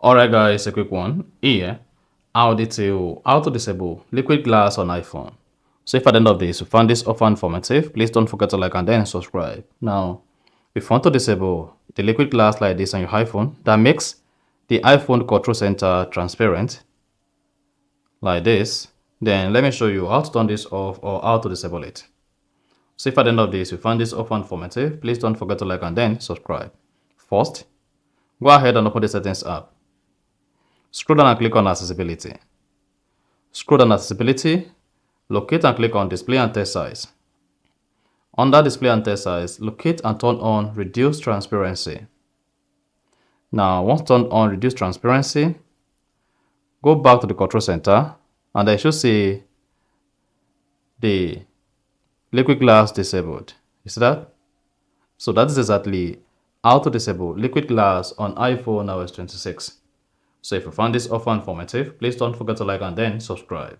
Alright guys, a quick one. Here, I'll detail how to disable liquid glass on iPhone. So if at the end of this you found this offer informative, please don't forget to like and then subscribe. Now, if you want to disable the liquid glass like this on your iPhone, that makes the iPhone control center transparent, like this, then let me show you how to turn this off or how to disable it. So if at the end of this you found this offer informative, please don't forget to like and then subscribe. First, go ahead and open the settings app. Scroll down and click on accessibility. Scroll down accessibility, locate and click on display and text size. Under display and text size, locate and turn on reduce transparency. Now, once turned on reduce transparency, go back to the control center and I should see the liquid glass disabled. You see that? So that is exactly how to disable liquid glass on iPhone iOS 26. So if you found this offer informative, please don't forget to like and then subscribe.